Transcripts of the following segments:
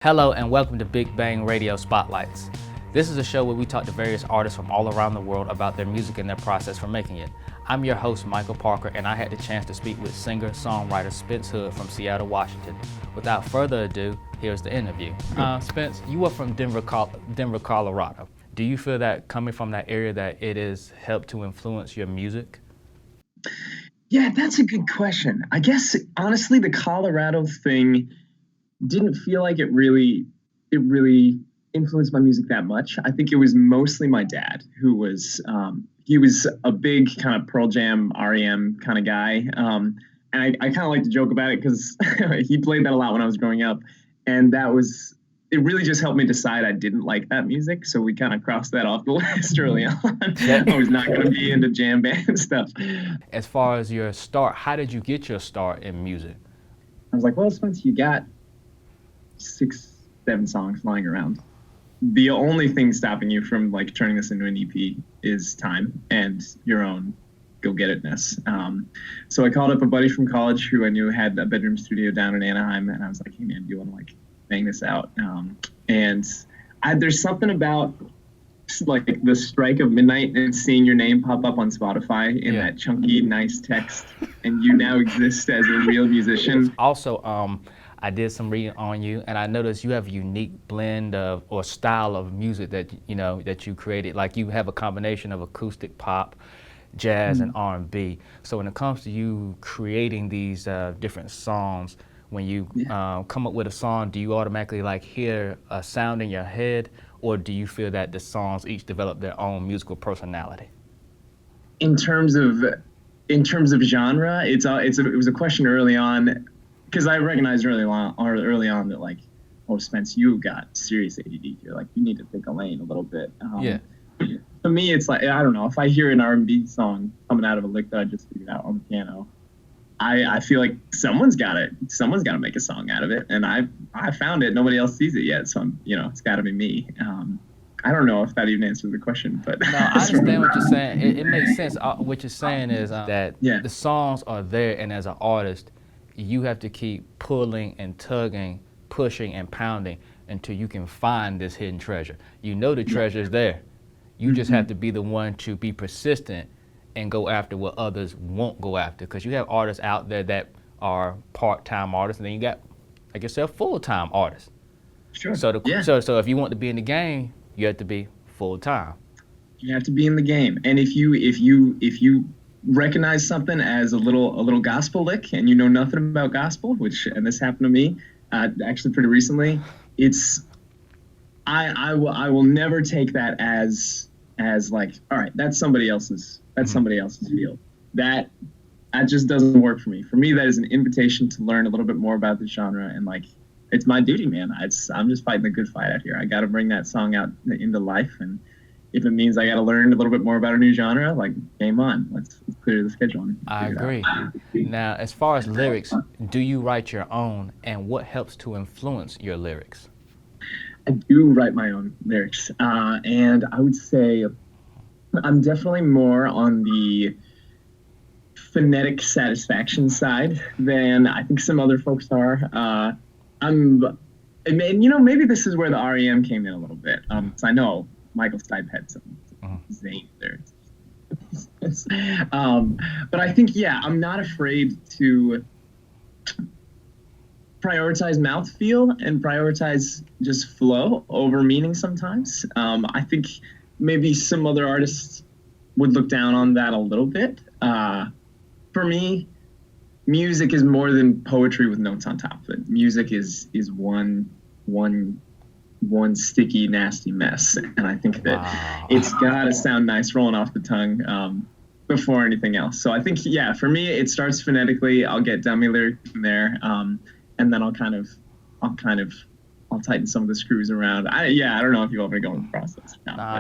Hello and welcome to Big Bang Radio Spotlights. This is a show where we talk to various artists from all around the world about their music and their process for making it. I'm your host, Michael Parker, and I had the chance to speak with singer-songwriter Spence Hood from Seattle, Washington. Without further ado, here's the interview. Spence, you are from Denver, Colorado. Do you feel that coming from that area that it has helped to influence your music? Yeah, that's a good question. I guess honestly, the Colorado thing didn't feel like it really influenced my music that much. I think it was mostly my dad who was he was a big kind of Pearl Jam, REM kind of guy, and I kind of like to joke about it because he played that a lot when I was growing up, and it really just helped me decide I didn't like that music. So we kind of crossed that off the list early on. I was not going to be into jam band stuff. As far as your start, how did you get your start in music? I was like, well, Spence, you got 6-7 songs lying around. The only thing stopping you from like turning this into an EP is time and your own go-get-itness. So I called up a buddy from college who I knew had a bedroom studio down in Anaheim, and I was like, hey man, do you want to like bang this out? There's something about like the strike of midnight and seeing your name pop up on Spotify in that chunky, nice text, and you now exist as a real musician. Also, I did some reading on you, and I noticed you have a unique blend of or style of music that you created. Like you have a combination of acoustic pop, jazz, and R&B. So when it comes to you creating these different songs, when you come up with a song, do you automatically like hear a sound in your head, or do you feel that the songs each develop their own musical personality? In terms of genre, it was a question early on. Because I recognized early on that like, oh, Spence, you got serious ADD here. Like, you need to pick a lane a little bit. For me, it's like, I don't know, if I hear an R&B song coming out of a lick that I just figured out on the piano, I feel like someone's got to make a song out of it, and I found it. Nobody else sees it yet, so it's got to be me. I don't know if that even answers the question, but no, I understand what you're saying. It makes sense. What you're saying is that the songs are there, and as an artist, you have to keep pulling and tugging, pushing and pounding until you can find this hidden treasure. You know the treasure is there. You just have to be the one to be persistent and go after what others won't go after. Because you have artists out there that are part-time artists, and then you got, like yourself, full-time artists. Sure. So if you want to be in the game, you have to be full-time. You have to be in the game, and if you recognize something as a little gospel lick and you know nothing about gospel, and this happened to me actually pretty recently, I will never take that as like, all right, that's somebody else's field. That just doesn't work for me. For me, that is an invitation to learn a little bit more about the genre, and like, it's my duty, man. I'm just fighting the good fight out here. I got to bring that song out into life, and if it means I got to learn a little bit more about a new genre, like, game on. Let's clear the schedule. I agree. Now, as far as lyrics, do you write your own, and what helps to influence your lyrics? I do write my own lyrics, and I would say I'm definitely more on the phonetic satisfaction side than I think some other folks are. Maybe this is where the REM came in a little bit. So I know Michael Stipe had some zany there. But I think, I'm not afraid to prioritize mouthfeel and prioritize just flow over meaning sometimes. I think maybe some other artists would look down on that a little bit. For me, music is more than poetry with notes on top of it. Music is one sticky, nasty mess, and I think that it's gotta sound nice rolling off the tongue before anything else. So I think, for me, it starts phonetically. I'll get dummy lyrics in there, and then I'll tighten some of the screws around. I don't know if you want me to go in the process.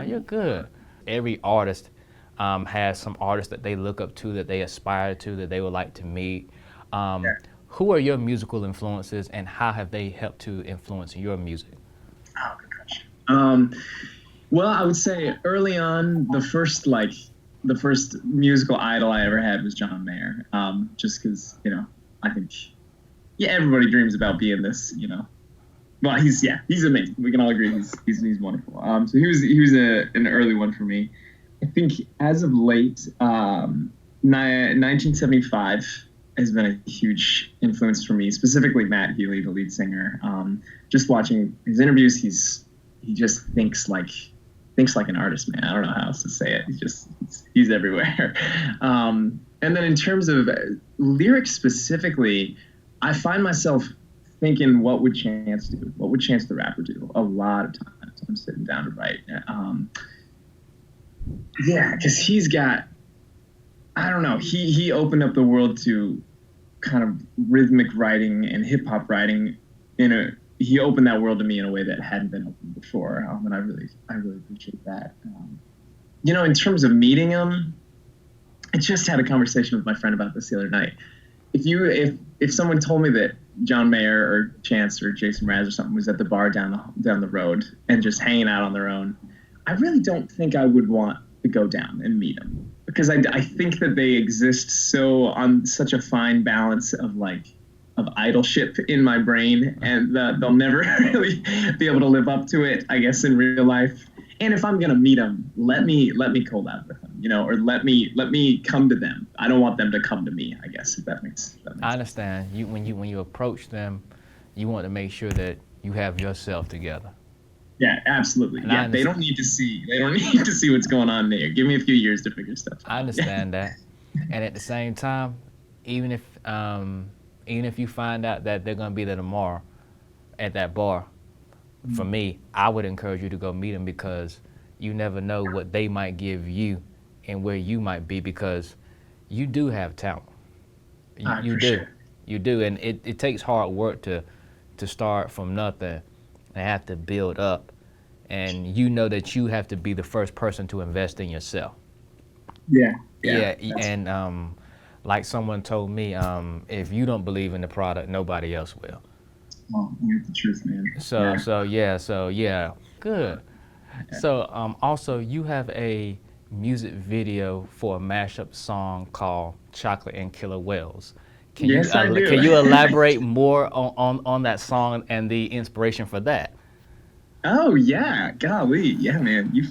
You're good. Every artist has some artists that they look up to, that they aspire to, that they would like to meet. Who are your musical influences, and how have they helped to influence your music? Oh, good question. Well, I would say early on, the first musical idol I ever had was John Mayer. Just because, I think, everybody dreams about being this, Well, he's amazing. We can all agree he's wonderful. So he was an early one for me. I think as of late, 1975 has been a huge influence for me, specifically Matt Healy, the lead singer. Just watching his interviews, he just thinks like an artist, man. I don't know how else to say it. He's everywhere. And then in terms of lyrics specifically, I find myself thinking, what would Chance do? What would Chance the Rapper do? A lot of times I'm sitting down to write. Because he's got, I don't know, he opened up the world to kind of rhythmic writing and hip hop writing he opened that world to me in a way that hadn't been opened before, and I really appreciate that. In terms of meeting him, I just had a conversation with my friend about this the other night. If someone told me that John Mayer or Chance or Jason Mraz or something was at the bar down the road and just hanging out on their own, I really don't think I would want to go down and meet them, because I think that they exist on such a fine balance of idolship in my brain, and they'll never really be able to live up to it, I guess, in real life. And if I'm gonna meet them, let me collab with them, or let me come to them. I don't want them to come to me, I guess, if that makes sense. I understand. When you approach them, you want to make sure that you have yourself together. Yeah, absolutely. Yeah, they don't need to see what's going on there. Give me a few years to figure stuff out. I understand that. And at the same time, even if you find out that they're gonna be there tomorrow at that bar, for me, I would encourage you to go meet them, because you never know what they might give you and where you might be, because you do have talent. You do. Sure. You do, and it takes hard work to start from nothing and have to build up, and you know that you have to be the first person to invest in yourself. Yeah. And like someone told me, if you don't believe in the product, nobody else will. Oh, you're the truth, man. So yeah, good. Yeah. So also you have a music video for a mashup song called "Chocolate and Killer Whales." I do. Can you elaborate more on that song and the inspiration for that? Oh yeah, golly, yeah, man. You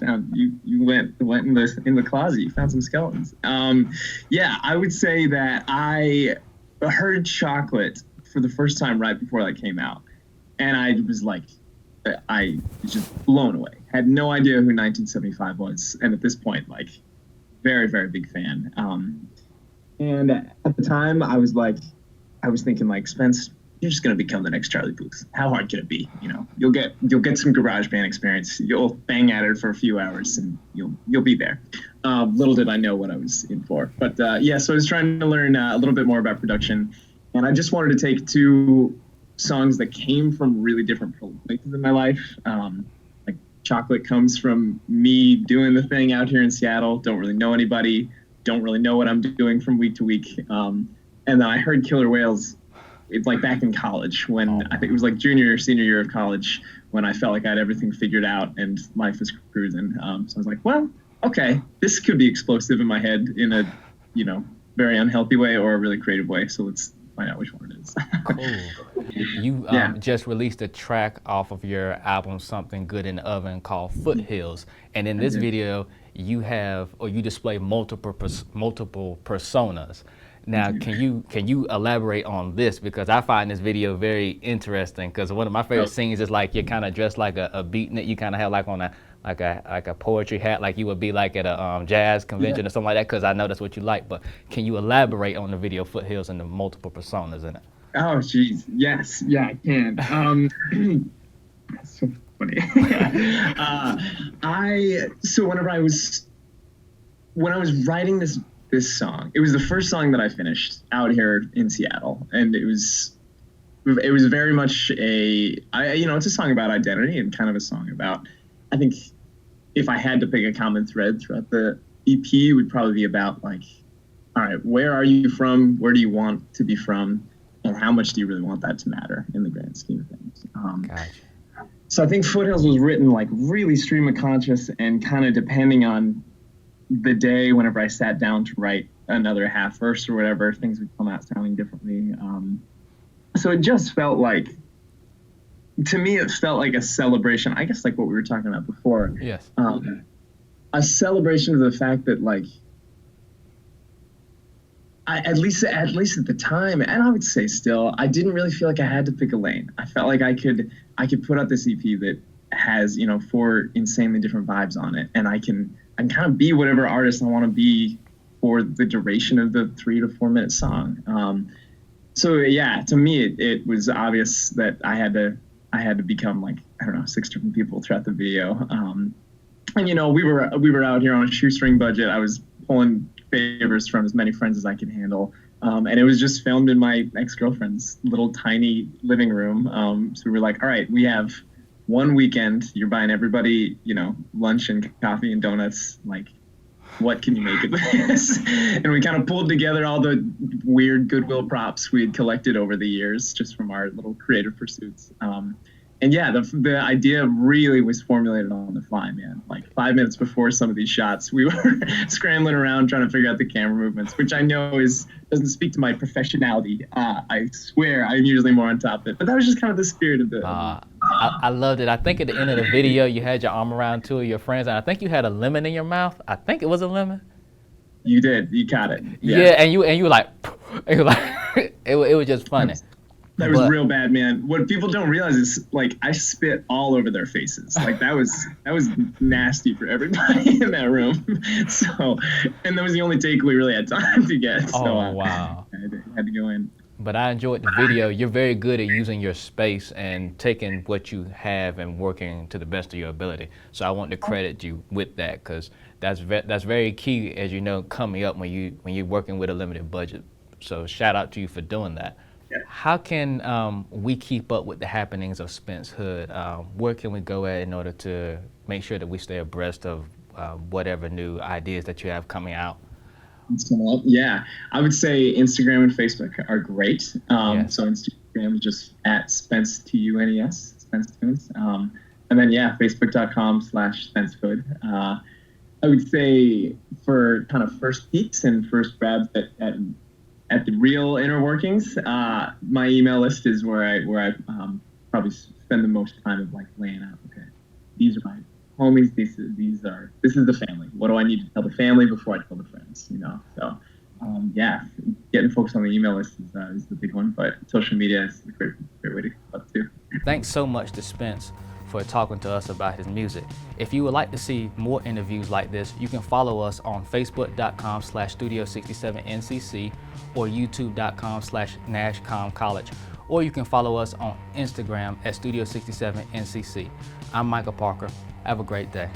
went in the closet. You found some skeletons. I would say that I heard "Chocolate" for the first time right before that came out, and I was just blown away. Had no idea who 1975 was, and at this point, very, very big fan. And at the time, I was thinking, Spence, you're just gonna become the next Charlie Puth. How hard can it be? You'll get some garage band experience. You'll bang at it for a few hours, and you'll be there. Little did I know what I was in for. But so I was trying to learn a little bit more about production, and I just wanted to take two songs that came from really different places in my life. "Chocolate" comes from me doing the thing out here in Seattle. Don't really know anybody. Don't really know what I'm doing from week to week. And then I heard "Killer Whales." It's back in college when I think it was junior or senior year of college, when I felt like I had everything figured out and life was cruising. So I was like, well, okay, this could be explosive in my head in a, very unhealthy way or a really creative way. So let's find out which one it is. Cool. You just released a track off of your album "Something Good in the Oven" called "Foothills," and in this video you display multiple personas. Now, can you elaborate on this, because I find this video very interesting, because one of my favorite scenes is you're kind of dressed like a beatnik. You kind of have on a poetry hat, like you would be at a jazz convention or something like that, because I know that's what you like. But can you elaborate on the video "Foothills" and the multiple personas in it? Oh, geez. Yes. Yeah, I can. That's so funny. When I was writing this song, it was the first song that I finished out here in Seattle, and it was very much it's a song about identity, and kind of a song about, I think, if I had to pick a common thread throughout the EP, it would probably be about all right, where are you from? Where do you want to be from? And how much do you really want that to matter in the grand scheme of things? Gotcha. So I think "Foothills" was written really stream of conscious, and kind of depending on the day, whenever I sat down to write another half verse or whatever, things would come out sounding differently. So it just felt like to me, it felt like a celebration. I guess like what we were talking about before. Yes. A celebration of the fact that like, at least at the time, and I would say still, I didn't really feel like I had to pick a lane. I felt like I could put out this EP that has 4 insanely different vibes on it, and I can kind of be whatever artist I want to be for the duration of the 3 to 4 minute song. So yeah, to me it was obvious that I had to become like, I don't know, 6 different people throughout the video. And we were out here on a shoestring budget. I was pulling favors from as many friends as I could handle. And it was just filmed in my ex-girlfriend's little tiny living room. So we were like, all right, we have one weekend. You're buying everybody, lunch and coffee and donuts. Like, what can you make of this? And we kind of pulled together all the weird Goodwill props we had collected over the years just from our little creative pursuits. And yeah, the idea really was formulated on the fly, man. Like 5 minutes before some of these shots, we were scrambling around trying to figure out the camera movements, which I know doesn't speak to my professionality. I swear I'm usually more on top of it. But that was just kind of the spirit of it. I loved it. I think at the end of the video, you had your arm around 2 of your friends, and I think you had a lemon in your mouth. I think it was a lemon. You did. You caught it. Yeah, and you were like, it was just funny. That was real bad, man. What people don't realize is like I spit all over their faces. Like that was nasty for everybody in that room. So, and that was the only take we really had time to get. So, wow. I had to go in. But I enjoyed the video. You're very good at using your space and taking what you have and working to the best of your ability. So I want to credit you with that, because that's very key, as you know, coming up when you're working with a limited budget. So shout out to you for doing that. Yeah. How can we keep up with the happenings of Spence Hood? Where can we go at in order to make sure that we stay abreast of whatever new ideas that you have coming out? Yeah, I would say Instagram and Facebook are great. Yes. So Instagram just at Spence TUNES, Spence Tunes. And then Facebook.com/Spence Hood. I would say for kind of first peeks and first grabs at the real inner workings, my email list is where I probably spend the most time of like laying out. Okay, these are my homies. This is the family. What do I need to tell the family before I tell the friends? So yeah, getting folks on the email list is the big one. But social media is a great way to keep up too. Thanks so much to Spence for talking to us about his music. If you would like to see more interviews like this, you can follow us on Facebook.com/Studio67NCC or YouTube.com/NashCom College, or you can follow us on Instagram at Studio67NCC. I'm Michael Parker. Have a great day.